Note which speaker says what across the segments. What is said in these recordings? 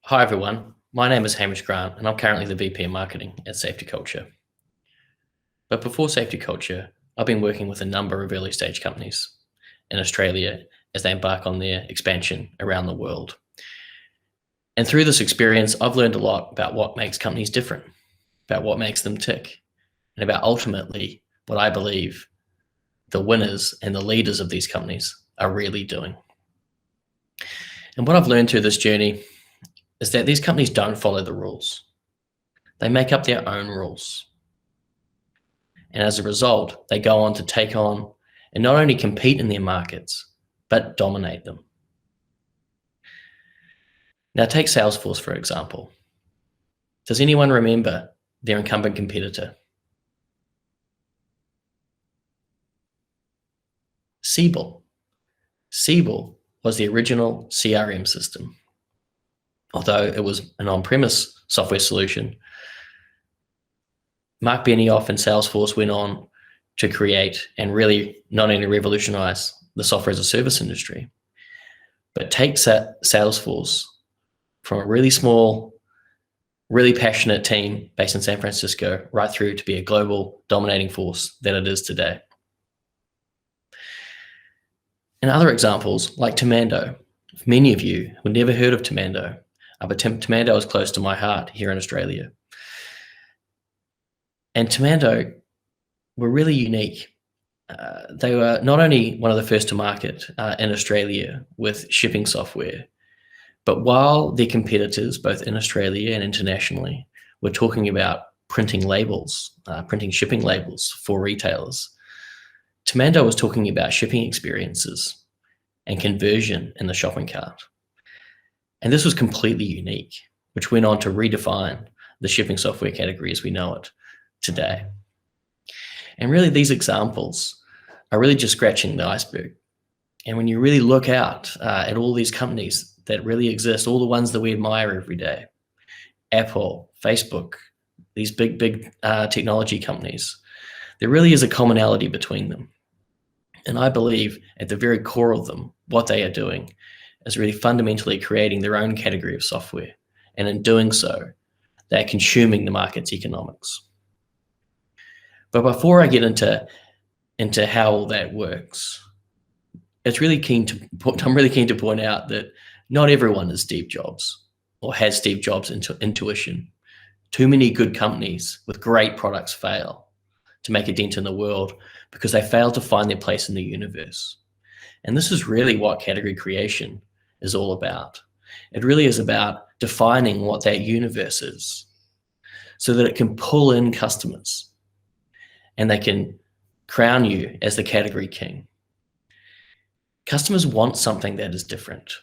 Speaker 1: Hi everyone, my name is Hamish Grant and I'm currently the VP of Marketing at Safety Culture. But before Safety Culture, I've been working with a number of early stage companies in Australia as they embark on their expansion around the world. And through this experience, I've learned a lot about what makes companies different, about what makes them tick, and about ultimately what I believe the winners and the leaders of these companies are really doing. And what I've learned through this journey is that these companies don't follow the rules. They make up their own rules. And as a result, they go on to take on and not only compete in their markets, but dominate them. Now take Salesforce, for example. Does anyone remember their incumbent competitor? Siebel. Siebel was the original CRM system. Although it was an on-premise software solution, Mark Benioff and Salesforce went on to create and really not only revolutionize the software as a service industry, but take Salesforce from a really small, really passionate team based in San Francisco right through to be a global dominating force that it is today. And other examples like Tomando. Many of you have never heard of Tomando, but Tomando is close to my heart here in Australia. And Tomando were really unique. They were not only one of the first to market in Australia with shipping software, but while their competitors, both in Australia and internationally, were talking about printing labels, printing shipping labels for retailers, Tomando was talking about shipping experiences and conversion in the shopping cart. And this was completely unique, which went on to redefine the shipping software category as we know it today. And really these examples are really just scratching the iceberg. And when you really look out at all these companies that really exist, all the ones that we admire every day, Apple, Facebook, these big technology companies, there really is a commonality between them. And I believe at the very core of them, what they are doing is really fundamentally creating their own category of software. And in doing so, they're consuming the market's economics. But before I get into how all that works, I'm really keen to point out that not everyone is Steve Jobs or has Steve Jobs' intuition. Too many good companies with great products fail to make a dent in the world because they fail to find their place in the universe. And this is really what category creation is all about. It really is about defining what that universe is so that it can pull in customers and they can crown you as the category king. Customers want something that is different.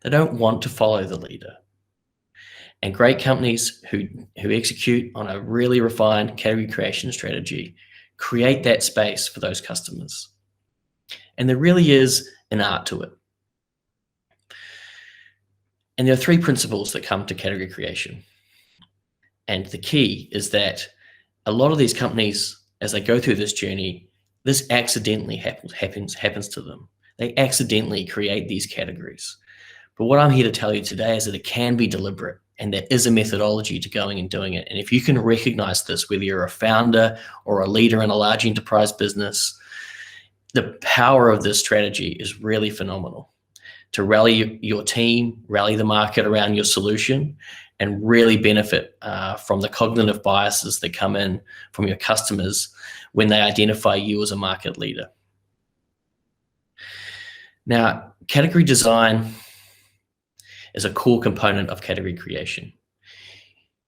Speaker 1: They don't want to follow the leader. And great companies who execute on a really refined category creation strategy create that space for those customers. And there really is an art to it. And there are three principles that come to category creation. And the key is that a lot of these companies, as they go through this journey, this accidentally happens to them. They accidentally create these categories. But what I'm here to tell you today is that it can be deliberate and there is a methodology to going and doing it. And if you can recognize this, whether you're a founder or a leader in a large enterprise business, the power of this strategy is really phenomenal. To rally your team, rally the market around your solution, and really benefit from the cognitive biases that come in from your customers when they identify you as a market leader. Now, category design is a core component of category creation.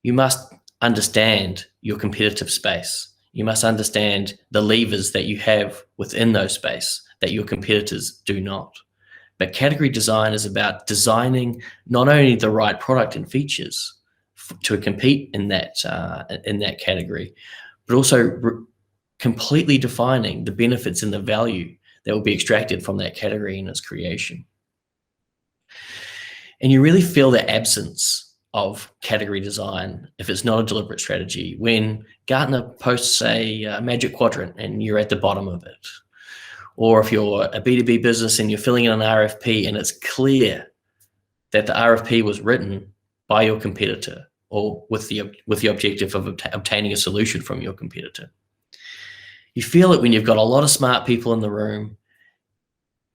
Speaker 1: You must understand your competitive space. You must understand the levers that you have within those space that your competitors do not. But category design is about designing not only the right product and features to compete in that category, but also completely defining the benefits and the value that will be extracted from that category in its creation. And you really feel the absence of category design if it's not a deliberate strategy. When Gartner posts a magic quadrant and you're at the bottom of it, Or if you're a B2B business and you're filling in an RFP and it's clear that the RFP was written by your competitor or with the objective of obtaining a solution from your competitor. You feel it when you've got a lot of smart people in the room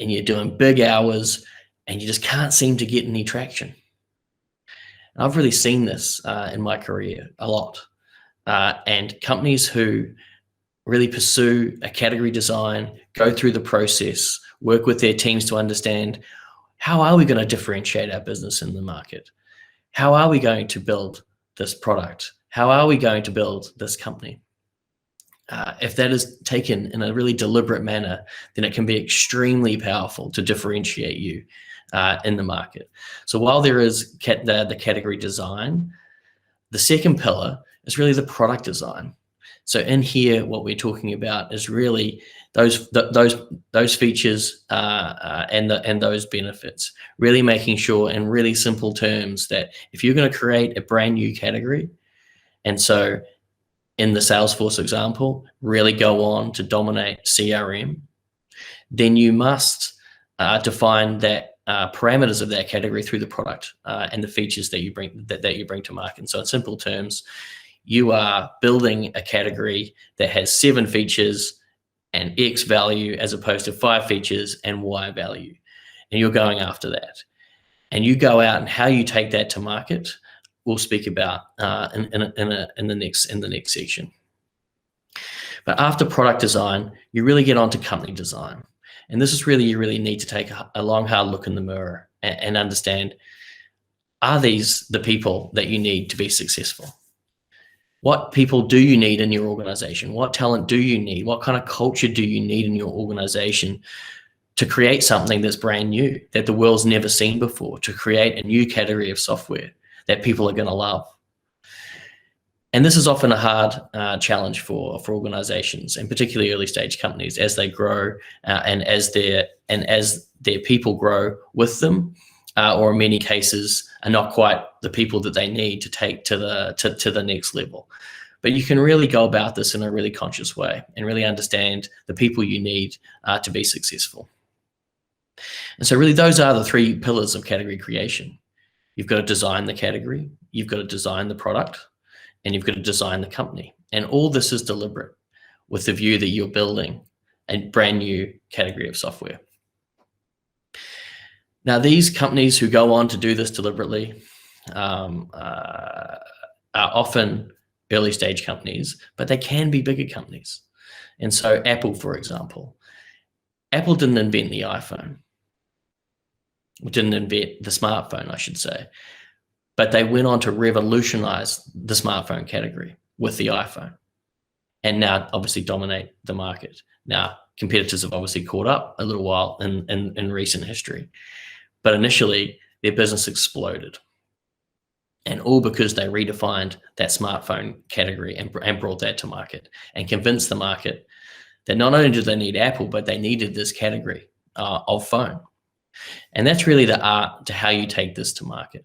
Speaker 1: and you're doing big hours and you just can't seem to get any traction. And I've really seen this in my career a lot. And companies who really pursue a category design, go through the process, work with their teams to understand, how are we going to differentiate our business in the market? How are we going to build this product? How are we going to build this company? If that is taken in a really deliberate manner, then it can be extremely powerful to differentiate you in the market. So while there is the category design, the second pillar is really the product design. So in here, what we're talking about is really those features and those benefits. Really making sure, in really simple terms, that if you're going to create a brand new category, and so in the Salesforce example, really go on to dominate CRM, then you must define that parameters of that category through the product and the features that you bring to market. And so in simple terms, you are building a category that has 7 features and X value as opposed to 5 features and Y value. And you're going after that. And you go out, and how you take that to market, we'll speak about in the next section. But after product design, you really get onto company design. And this is really, you really need to take a long, hard look in the mirror and understand, are these the people that you need to be successful? What people do you need in your organization? What talent do you need? What kind of culture do you need in your organization to create something that's brand new, that the world's never seen before, to create a new category of software that people are going to love? And this is often a hard challenge for organizations, and particularly early stage companies, as they grow and as their people grow with them, or in many cases are not quite the people that they need to take to the next level. But you can really go about this in a really conscious way and really understand the people you need to be successful. And so really those are the 3 pillars of category creation. You've got to design the category, you've got to design the product, and you've got to design the company. And all this is deliberate with the view that you're building a brand new category of software. Now, these companies who go on to do this deliberately are often early stage companies, but they can be bigger companies. And so Apple, for example, Apple didn't invent the iPhone. Didn't invent the smartphone, I should say. But they went on to revolutionize the smartphone category with the iPhone, and now obviously dominate the market. Now, competitors have obviously caught up a little while in recent history, but initially their business exploded. And all because they redefined that smartphone category and brought that to market and convinced the market that not only did they need Apple, but they needed this category of phone. And that's really the art to how you take this to market,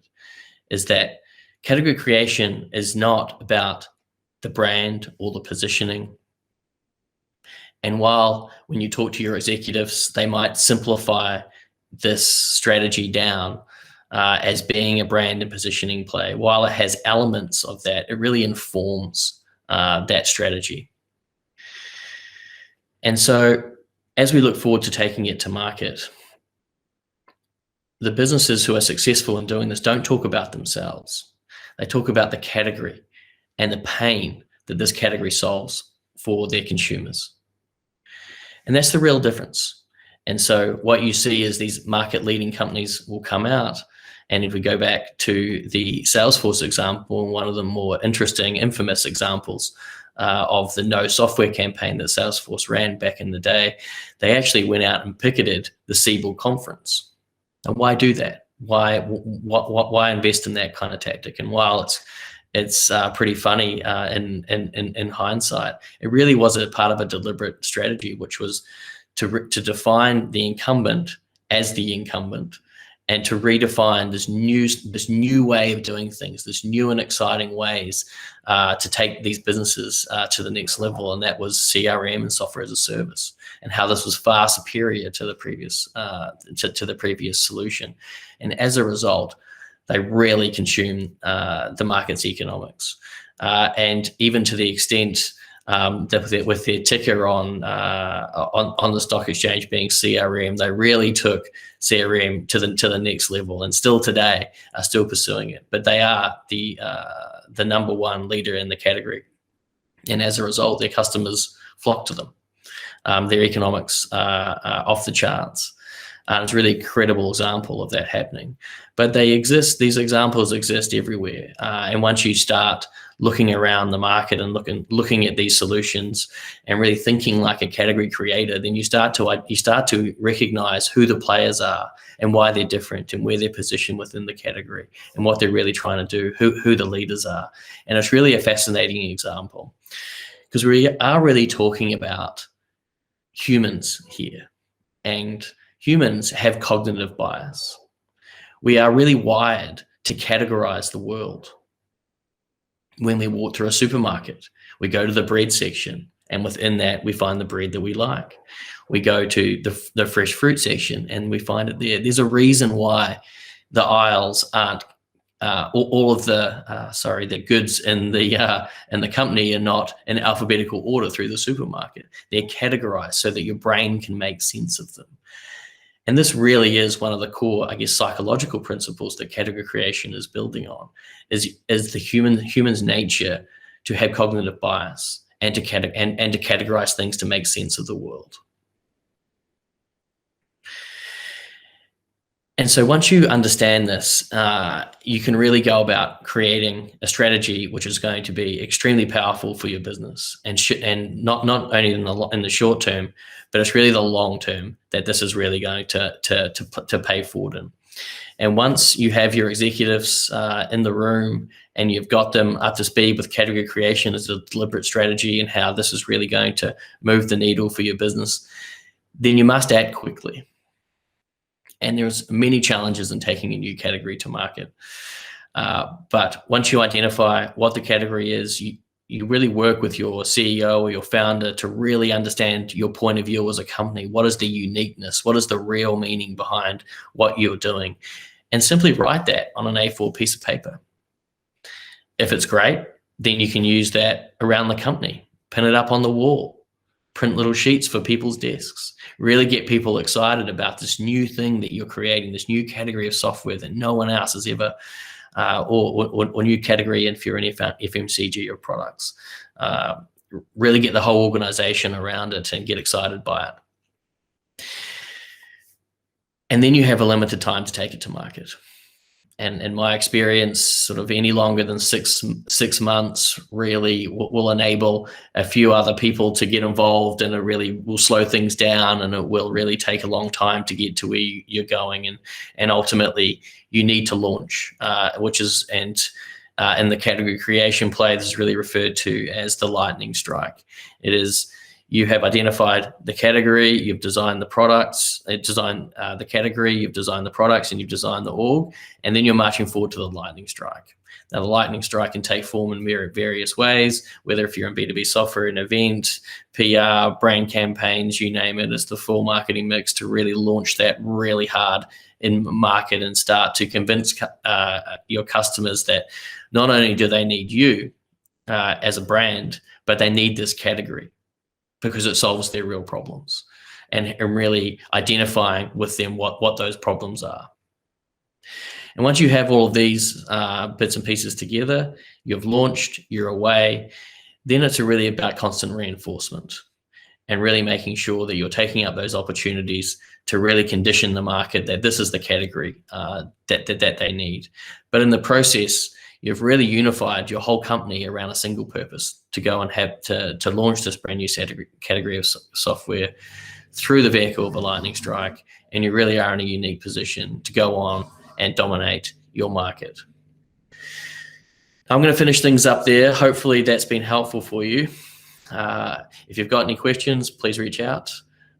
Speaker 1: is that category creation is not about the brand or the positioning. And while when you talk to your executives, they might simplify this strategy down as being a brand and positioning play, while it has elements of that, it really informs that strategy. And so as we look forward to taking it to market, the businesses who are successful in doing this don't talk about themselves. They talk about the category and the pain that this category solves for their consumers. And that's the real difference. And so what you see is these market leading companies will come out. And if we go back to the Salesforce example, one of the more interesting, infamous examples of the no software campaign that Salesforce ran back in the day, they actually went out and picketed the Siebel conference. And why do that? Why invest in that kind of tactic? And while it's pretty funny in hindsight, it really was a part of a deliberate strategy, which was to define the incumbent as the incumbent, and to redefine this new way of doing things, this new and exciting ways to take these businesses to the next level. And that was CRM and software as a service, and how this was far superior to the previous to the previous solution. And as a result, they really consume the market's economics, and even to the extent that with their ticker on the stock exchange being CRM, they really took CRM to the next level, and still today are still pursuing it. But they are the number one leader in the category, and as a result, their customers flock to them. Their economics are off the charts. It's a really credible example of that happening. But they exist; these examples exist everywhere. And once you start looking around the market and looking at these solutions and really thinking like a category creator, then you start to recognize who the players are and why they're different and where they're positioned within the category and what they're really trying to do, who the leaders are. And it's really a fascinating example, because we are really talking about humans here, and humans have cognitive bias. We are really wired to categorize the world. When we walk through a supermarket, we go to the bread section, and within that, we find the bread that we like. We go to the fresh fruit section, and we find it there. There's a reason why the aisles aren't all of the goods in the company are not in alphabetical order through the supermarket. They're categorized so that your brain can make sense of them. And this really is one of the core, I guess, psychological principles that category creation is building on, is the human's nature to have cognitive bias and to categorize things to make sense of the world. And so once you understand this, you can really go about creating a strategy which is going to be extremely powerful for your business, and not only in the short term, but it's really the long term that this is really going to pay forward in. And once you have your executives in the room and you've got them up to speed with category creation as a deliberate strategy and how this is really going to move the needle for your business, then you must act quickly. And there's many challenges in taking a new category to market. But once you identify what the category is, you really work with your CEO or your founder to really understand your point of view as a company. What is the uniqueness? What is the real meaning behind what you're doing? And simply write that on an A4 piece of paper. If it's great, then you can use that around the company, pin it up on the wall, print little sheets for people's desks, really get people excited about this new thing that you're creating, this new category of software that no one else has ever, or new category if you're in FMCG or products. Really get the whole organization around it and get excited by it. And then you have a limited time to take it to market. And in my experience, sort of any longer than six months really will enable a few other people to get involved, and it really will slow things down, and it will really take a long time to get to where you're going. And ultimately, you need to launch, which is, and in the category creation play, this is really referred to as the lightning strike. It is, you have identified the category, you've designed the products, the category, you've designed the products, and you've designed the org, and then you're marching forward to the lightning strike. Now, the lightning strike can take form in various ways, whether if you're in B2B software, an event, PR, brand campaigns, you name it. It's the full marketing mix to really launch that really hard in market and start to convince your customers that not only do they need you as a brand, but they need this category, because it solves their real problems, and really identifying with them what those problems are. And once you have all of these bits and pieces together, you've launched, you're away, then it's really about constant reinforcement and really making sure that you're taking up those opportunities to really condition the market that this is the category that they need. But in the process, you've really unified your whole company around a single purpose, to go and have to launch this brand new category of software through the vehicle of a lightning strike. And you really are in a unique position to go on and dominate your market. I'm going to finish things up there. Hopefully that's been helpful for you. If you've got any questions, please reach out.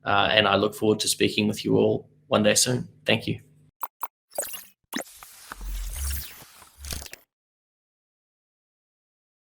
Speaker 1: And I look forward to speaking with you all one day soon. Thank you.